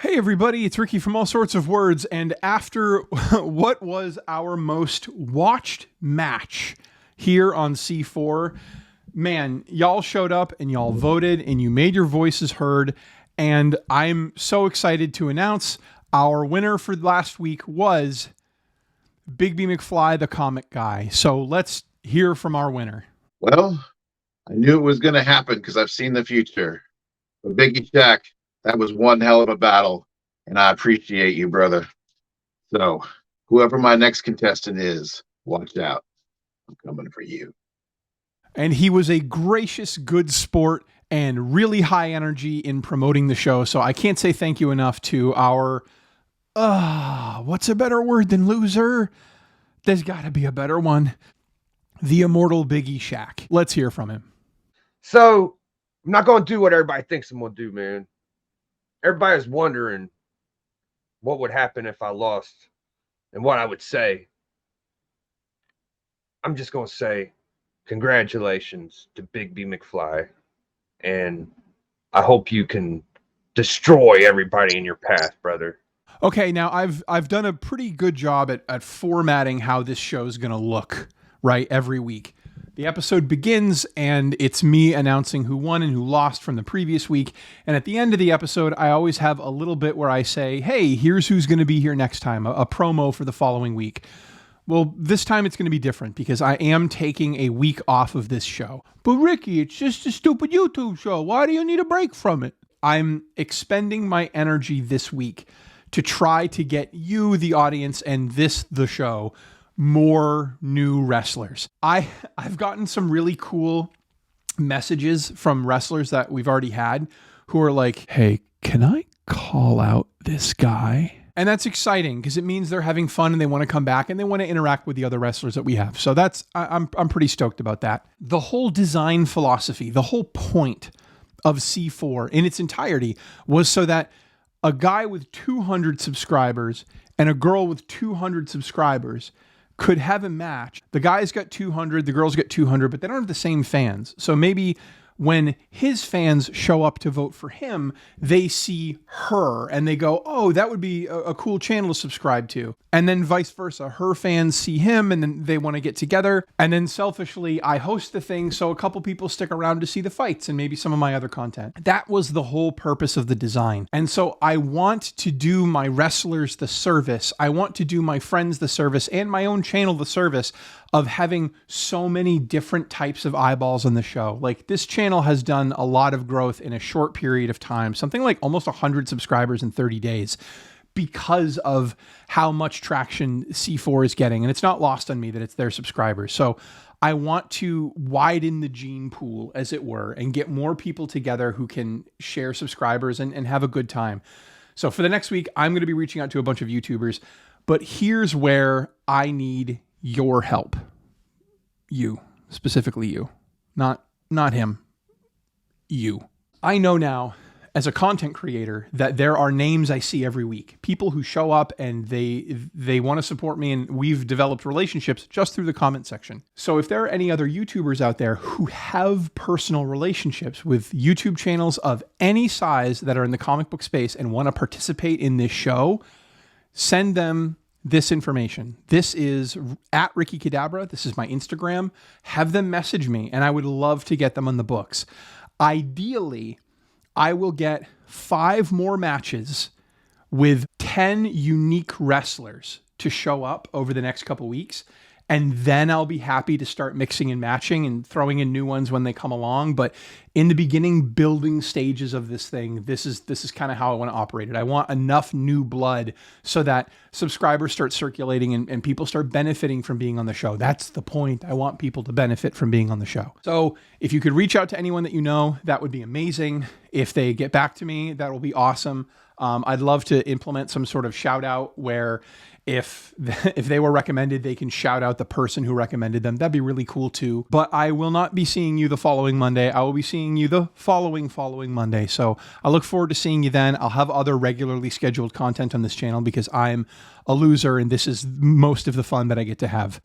Hey everybody, it's Ricky from All Sorts of Words, and after what was our most watched match here on C4, man, y'all showed up and y'all voted and you made your voices heard, and I'm so excited to announce our winner for last week was Big B McFly, the comic guy. So let's hear from our winner. Well, I knew it was going to happen because I've seen the future. But Biggie Shack, that was one hell of a battle, and I appreciate you, brother. So, whoever my next contestant is, watch out. I'm coming for you. And he was a gracious, good sport and really high energy in promoting the show. So I can't say thank you enough to our, what's a better word than loser? There's got to be a better one. The immortal Biggie Shack. Let's hear from him. So, I'm not going to do what everybody thinks I'm going to do, man. Everybody's wondering what would happen if I lost and what I would say. I'm just going to say congratulations to Big B McFly, and I hope you can destroy everybody in your path, brother. Okay, now I've done a pretty good job at formatting how this show is going to look, right, every week. The episode begins, and it's me announcing who won and who lost from the previous week. And at the end of the episode, I always have a little bit where I say, hey, here's who's going to be here next time, a promo for the following week. Well, this time it's going to be different because I am taking a week off of this show. But Ricky, it's just a stupid YouTube show. Why do you need a break from it? I'm expending my energy this week to try to get you, the audience, and the show, more new wrestlers. I've gotten some really cool messages from wrestlers that we've already had who are like, hey, can I call out this guy? And that's exciting because it means they're having fun and they want to come back and they want to interact with the other wrestlers that we have. So I'm pretty stoked about that. The whole design philosophy, the whole point of C4 in its entirety was so that a guy with 200 subscribers and a girl with 200 subscribers could have a match. The guy's got 200, the girl's got 200, but they don't have the same fans. So maybe when his fans show up to vote for him, they see her and they go, oh, that would be a cool channel to subscribe to. And then vice versa. Her fans see him and then they want to get together. And then selfishly, I host the thing so a couple people stick around to see the fights and maybe some of my other content. That was the whole purpose of the design. And so I want to do my wrestlers the service. I want to do my friends the service and my own channel the service of having so many different types of eyeballs on the show. Like, this channel has done a lot of growth in a short period of time, something like almost 100 subscribers in 30 days because of how much traction C4 is getting. And it's not lost on me that it's their subscribers. So I want to widen the gene pool, as it were, and get more people together who can share subscribers and have a good time. So for the next week, I'm going to be reaching out to a bunch of YouTubers, but here's where I need your help. You, specifically you, not him, you. I know now as a content creator that there are names I see every week, people who show up and they want to support me, and we've developed relationships just through the comment section. So if there are any other YouTubers out there who have personal relationships with YouTube channels of any size that are in the comic book space and want to participate in this show, send them this information. This is at Ricky Cadabra. This is my Instagram. Have them message me, and I would love to get them on the books. Ideally, I will get 5 more matches with 10 unique wrestlers to show up over the next couple weeks. And then I'll be happy to start mixing and matching and throwing in new ones when they come along. But in the beginning, building stages of this thing, this is kind of how I want to operate it. I want enough new blood so that subscribers start circulating and people start benefiting from being on the show. That's the point. I want people to benefit from being on the show. So if you could reach out to anyone that you know, that would be amazing. If they get back to me, that will be awesome. I'd love to implement some sort of shout out where if they were recommended, they can shout out the person who recommended them. That'd be really cool too. But I will not be seeing you the following Monday. I will be seeing you the following Monday. So I look forward to seeing you then. I'll have other regularly scheduled content on this channel because I'm a loser and this is most of the fun that I get to have.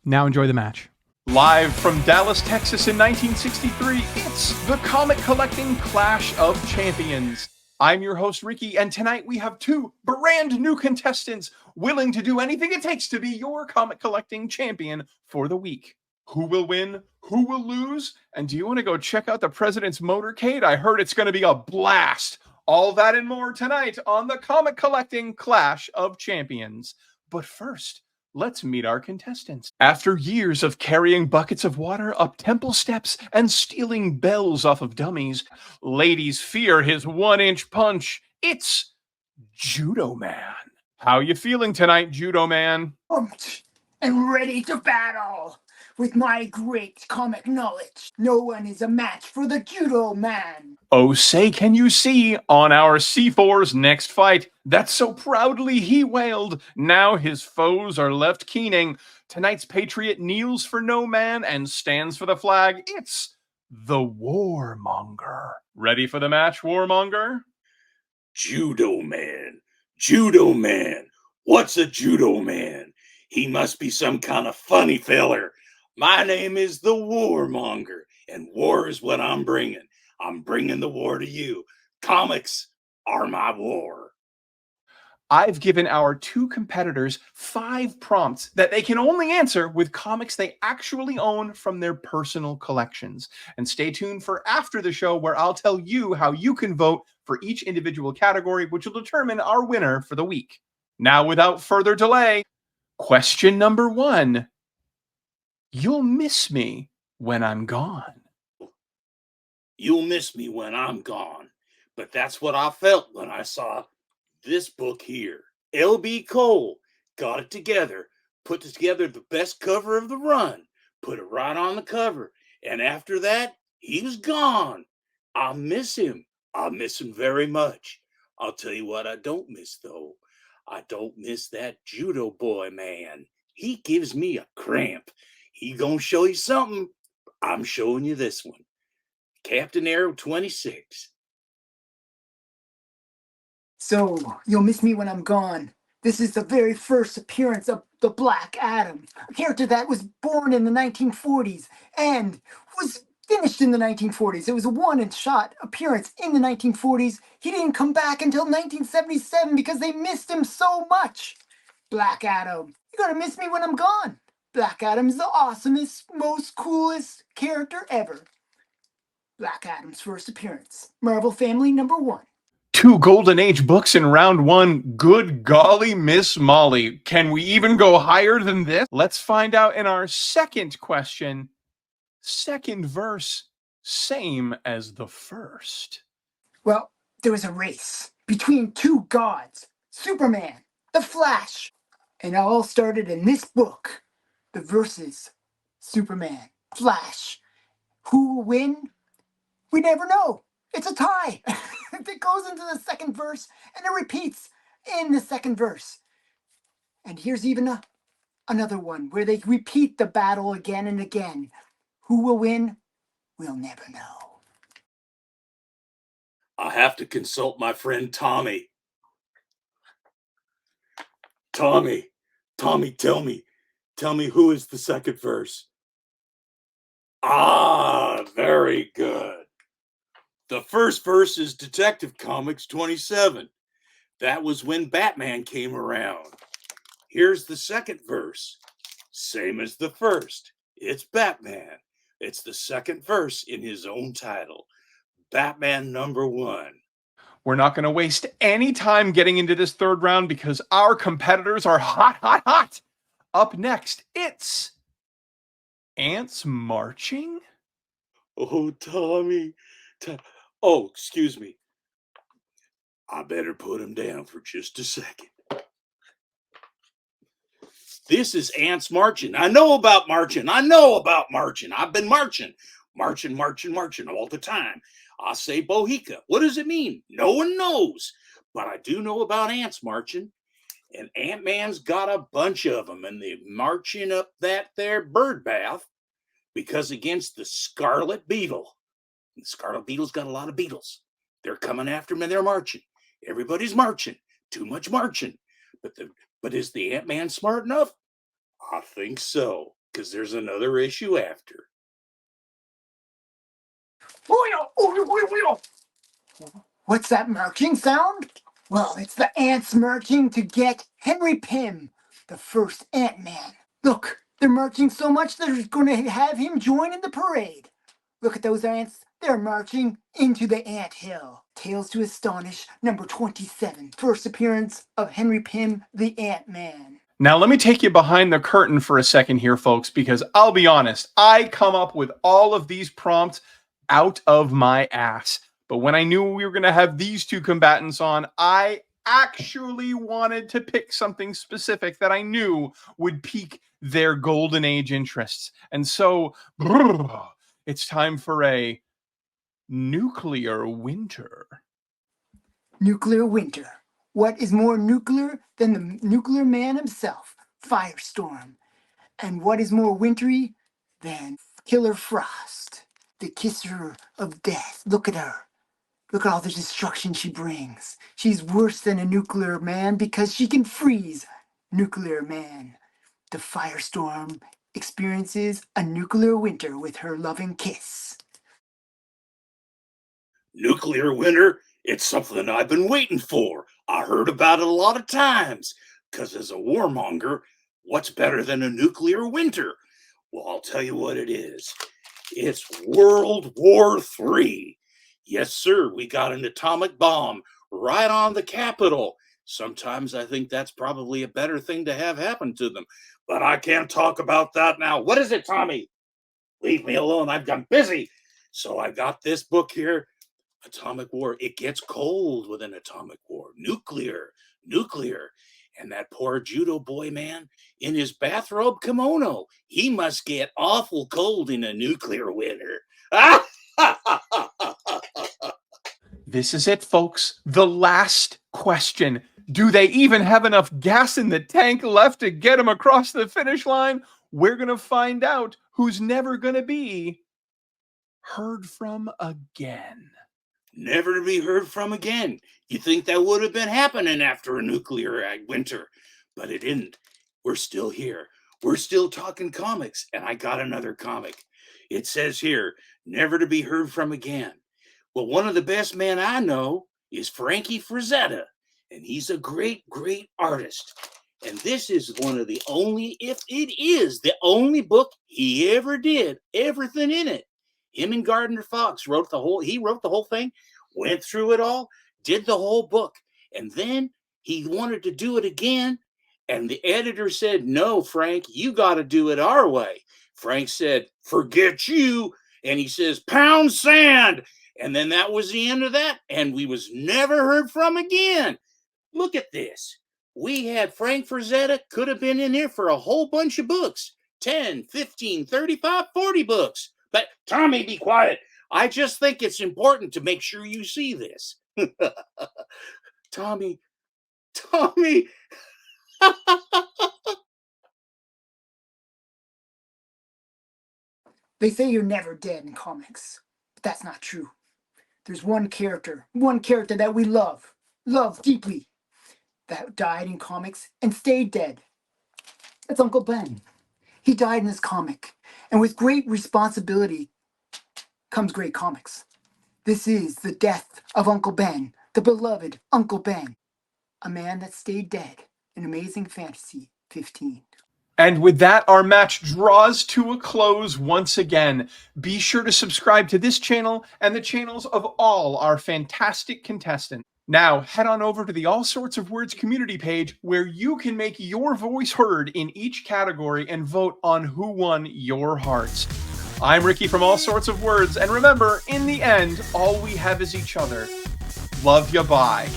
Now enjoy the match. Live from Dallas, Texas in 1963, it's the Comic Collecting Clash of Champions. I'm your host, Ricky, and tonight we have two brand new contestants willing to do anything it takes to be your comic collecting champion for the week. Who will win? Who will lose? And do you want to go check out the President's Motorcade? I heard it's going to be a blast. All that and more tonight on the Comic Collecting Clash of Champions. But first, let's meet our contestants. After years of carrying buckets of water up temple steps and stealing bells off of dummies, ladies fear his 1-inch punch. It's Judo-Man. How you feeling tonight, Judo-Man? Pumped and ready to battle. With my great comic knowledge, no one is a match for the Judo-Man. Oh, say can you see on our C4's next fight that so proudly he wailed, now his foes are left keening. Tonight's patriot kneels for no man and stands for the flag. It's the Warmonger. Ready for the match, Warmonger? Judo-Man. Judo-Man. What's a Judo-Man? He must be some kind of funny feller. My name is the Warmonger, and war is what I'm bringing. I'm bringing the war to you. Comics are my war. I've given our two competitors 5 prompts that they can only answer with comics they actually own from their personal collections. And stay tuned for after the show, where I'll tell you how you can vote for each individual category, which will determine our winner for the week. Now, without further delay, question number 1. You'll miss me when I'm gone. You'll miss me when I'm gone. But that's what I felt when I saw this book here. L.B. Cole got it together, put together the best cover of the run, put it right on the cover. And after that, he was gone. I miss him. I miss him very much. I'll tell you what I don't miss, though. I don't miss that judo boy, man. He gives me a cramp. He gonna show you something. I'm showing you this one. Captain Arrow 26. So, you'll miss me when I'm gone. This is the very first appearance of the Black Adam, a character that was born in the 1940s and was finished in the 1940s. It was a one-shot appearance in the 1940s. He didn't come back until 1977 because they missed him so much. Black Adam, you're gonna miss me when I'm gone. Black Adam's the awesomest, most coolest character ever. Black Adam's first appearance. Marvel Family number 1. 2 Golden Age books in round 1. Good golly, Miss Molly. Can we even go higher than this? Let's find out in our second question. Second verse, same as the first. Well, there was a race between 2 gods, Superman, the Flash, and it all started in this book. The verses, Superman, Flash. Who will win? We never know. It's a tie. It goes into the second verse and it repeats in the second verse. And here's even another one where they repeat the battle again and again. Who will win? We'll never know. I have to consult my friend Tommy. Tommy, tell me who is the second verse? Ah, very good. The first verse is Detective Comics 27. That was when Batman came around. Here's the second verse. Same as the first. It's Batman. It's the second verse in his own title. Batman number 1. We're not going to waste any time getting into this third round because our competitors are hot, hot, hot. Up next, it's Ants Marching? Oh, Tommy. Oh, excuse me. I better put him down for just a second. This is Ants Marching. I know about marching. I've been marching all the time. I say Bohica. What does it mean? No one knows. But I do know about ants marching. And Ant-Man's got a bunch of them. And they're marching up that there bird bath because against the Scarlet Beetle. The Scarlet Beetle's got a lot of beetles. They're coming after him and they're marching. Everybody's marching. Too much marching. But is the Ant-Man smart enough? I think so. Because there's another issue after. What's that marching sound? Well, it's the ants marching to get Henry Pym, the first Ant-Man. Look, they're marching so much they're going to have him join in the parade. Look at those ants. They're marching into the ant hill. Tales to Astonish, number 27. First appearance of Henry Pym, the Ant-Man. Now, let me take you behind the curtain for a second here, folks, because I'll be honest, I come up with all of these prompts out of my ass. But when I knew we were going to have these two combatants on, I actually wanted to pick something specific that I knew would pique their golden age interests. And so, it's time for a nuclear winter. Nuclear winter. What is more nuclear than the nuclear man himself, Firestorm? And what is more wintry than Killer Frost, the kisser of death? Look at her. Look at all the destruction she brings. She's worse than a nuclear man because she can freeze nuclear man. The Firestorm experiences a nuclear winter with her loving kiss. Nuclear winter? It's something I've been waiting for. I heard about it a lot of times. Because as a warmonger, what's better than a nuclear winter? Well, I'll tell you what it is. It's World War III. Yes, sir, we got an atomic bomb right on the Capitol. Sometimes I think that's probably a better thing to have happen to them. But I can't talk about that now. What is it, Tommy? Leave me alone. I've got busy. So I got this book here. Atomic war. It gets cold with an atomic war. Nuclear. And that poor judo boy, man, in his bathrobe kimono, he must get awful cold in a nuclear winter. This is it, folks. The last question. Do they even have enough gas in the tank left to get them across the finish line? We're going to find out who's never going to be heard from again. Never to be heard from again. You think that would have been happening after a nuclear winter, but it didn't. We're still here. We're still talking comics, and I got another comic. It says here, never to be heard from again. Well, one of the best men I know is Frankie Frazetta, and he's a great, great artist. And this is one of the only, if it is the only book he ever did, everything in it. Him and Gardner Fox wrote the whole thing, went through it all, did the whole book. And then he wanted to do it again. And the editor said, no, Frank, you got to do it our way. Frank said, forget you. And he says, pound sand. And then that was the end of that. And we was never heard from again. Look at this. We had Frank Frazetta, could have been in here for a whole bunch of books. 10, 15, 35, 40 books. But Tommy, be quiet. I just think it's important to make sure you see this. Tommy. They say you're never dead in comics, but that's not true. There's one character that we love deeply, that died in comics and stayed dead. That's Uncle Ben. He died in this comic, and with great responsibility comes great comics. This is the death of Uncle Ben, the beloved Uncle Ben, a man that stayed dead in Amazing Fantasy 15. And with that, our match draws to a close once again. Be sure to subscribe to this channel and the channels of all our fantastic contestants. Now, head on over to the All Sorts of Words community page where you can make your voice heard in each category and vote on who won your hearts. I'm Ricky from All Sorts of Words, and remember, in the end, all we have is each other. Love ya, bye.